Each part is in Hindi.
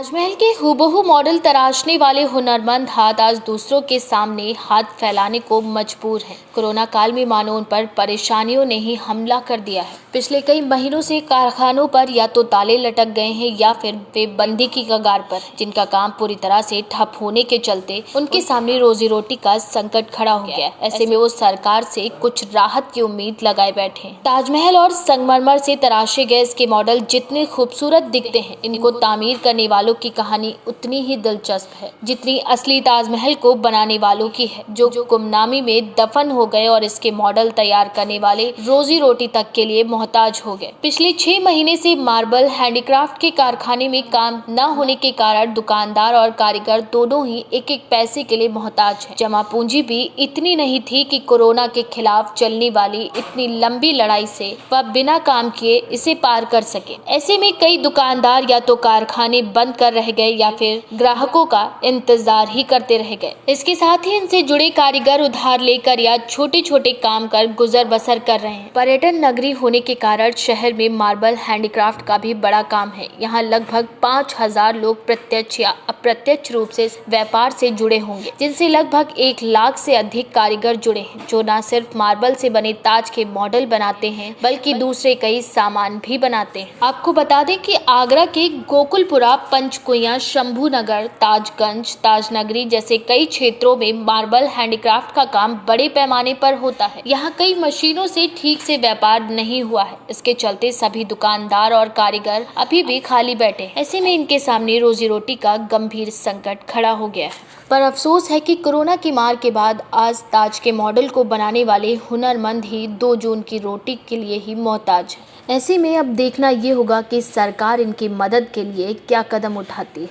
ताजमहल के हूबहू मॉडल तराशने वाले हुनरमंद हाथ आज दूसरों के सामने हाथ फैलाने को मजबूर हैं। कोरोना काल में मानो उन पर परेशानियों ने ही हमला कर दिया है। पिछले कई महीनों से कारखानों पर या तो ताले लटक गए हैं या फिर वे बंदी की कगार पर, जिनका काम पूरी तरह से ठप होने के चलते उनके सामने रोजी रोटी का संकट खड़ा हो गया। ऐसे में वो सरकार से कुछ राहत की उम्मीद लगाए बैठे हैं। ताजमहल और संगमरमर से तराशे गए इसके मॉडल जितने खूबसूरत दिखते हैं, इनको तामीर करने वालों की कहानी उतनी ही दिलचस्प है जितनी असली ताजमहल को बनाने वालों की है, जो गुमनामी में दफन हो गए और इसके मॉडल तैयार करने वाले रोजी रोटी तक के लिए मोहताज हो गए। पिछले 6 महीने से मार्बल हैंडीक्राफ्ट के कारखाने में काम न होने के कारण दुकानदार और कारीगर दोनों ही एक एक पैसे के लिए मोहताज है। जमा पूंजी भी इतनी नहीं थी कि कोरोना के खिलाफ चलने वाली इतनी लंबी लड़ाई से वह बिना काम किए इसे पार कर सके। ऐसे में कई दुकानदार या तो कारखाने बंद कर रह गए या फिर ग्राहकों का इंतजार ही करते रह गए। इसके साथ ही इनसे जुड़े कारीगर उधार लेकर या छोटे छोटे काम कर गुजर बसर कर रहे हैं। पर्यटन नगरी होने के कारण शहर में मार्बल हैंडीक्राफ्ट का भी बड़ा काम है। यहाँ लगभग 5000 लोग प्रत्यक्ष या अप्रत्यक्ष रूप से इस व्यापार से जुड़े होंगे, जिनसे लगभग 1 लाख से अधिक कारीगर जुड़े हैं, जो न सिर्फ मार्बल से बने ताज के मॉडल बनाते हैं बल्कि दूसरे कई सामान भी बनाते हैं। आपको बता दें कि आगरा के गोकुलपुरा, पंचकुइया, शंभू नगर, ताजगंज, ताजनगरी जैसे कई क्षेत्रों में मार्बल हैंडीक्राफ्ट का काम बड़े पैमाने पर होता है। यहाँ कई मशीनों से ठीक से व्यापार नहीं हुआ है। इसके चलते सभी दुकानदार और कारीगर अभी भी खाली बैठे। ऐसे में इनके सामने रोजी रोटी का गंभीर संकट खड़ा हो गया है। पर अफसोस है कि कोरोना की मार के बाद आज ताज के मॉडल को बनाने वाले हुनरमंद ही 2 जून की रोटी के लिए ही मोहताज है। ऐसे में अब देखना ये होगा कि सरकार इनकी मदद के लिए क्या कदम उठाती है।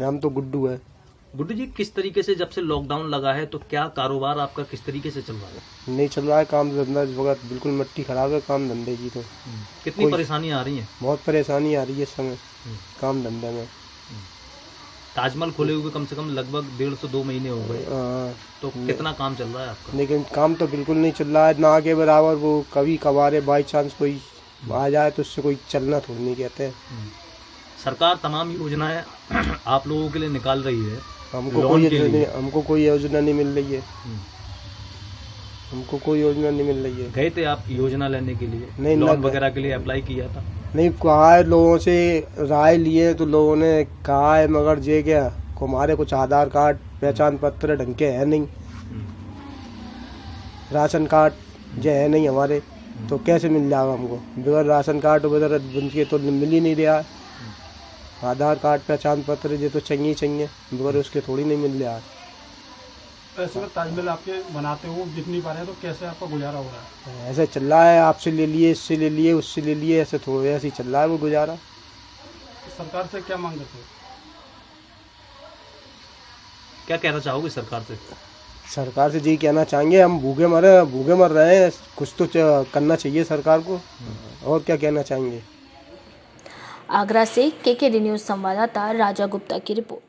नाम तो गुड्डू है। गुड्डू जी, किस तरीके से जब से लॉकडाउन लगा है तो क्या कारोबार आपका किस तरीके से चल रहा है? नहीं चल रहा है काम धंधा, इस वक्त बिल्कुल मिट्टी खराब है काम धंधे की। तो कितनी परेशानी आ रही है? बहुत परेशानी आ रही है इस समय काम धंधे में। ताजमहल खोले हुए कम से कम लगभग 1.5 से 2 महीने हो गए, तो कितना काम चल रहा है आपका? लेकिन काम तो बिल्कुल नहीं चल रहा है, ना के बराबर। वो कभी कभार बाई चांस कोई आ जाए तो उससे कोई चलना थोड़ी नहीं कहते हैं। सरकार तमाम योजनाएं आप लोगों के लिए निकाल रही है, हमको कोई योजना नहीं मिल रही है। हमको कोई योजना नहीं मिल रही है। गए थे आप योजना लेने के लिए? नहीं, लोन वगैरह के लिए अप्लाई किया था? नहीं, कहा है लोगों से राय लिए तो लोगों ने कहा है, मगर जे क्या हमारे कुछ आधार कार्ड, पहचान पत्र ढंग के है नहीं, राशन कार्ड जो है नहीं हमारे, तो कैसे मिल जाएगा हमको? बगैर राशन कार्ड वगैरह उनके तो मिल ही नहीं रहा है। आधार कार्ड, पहचान पत्र ये तो चाहिए, बगैर उसके थोड़ी नहीं मिल रहा है। ऐसे में ताजमहल आपके बनाते हो जितनी बार है, तो कैसे आपका गुजारा हो रहा है? ऐसे चल रहा है, आपसे ले लिए, इससे ले लिए, उससे ले लिए, ऐसे थोड़ा ऐसे ही चल रहा है वो गुजारा। सरकार से क्या मांग करते हो? क्या कहना चाहोगे सरकार से? सरकार से यही कहना चाहेंगे, हम भूखे मर रहे हैं, कुछ तो करना चाहिए सरकार को। और क्या कहना चाहेंगे। आगरा से KKD न्यूज़ संवाददाता राजा गुप्ता की रिपोर्ट।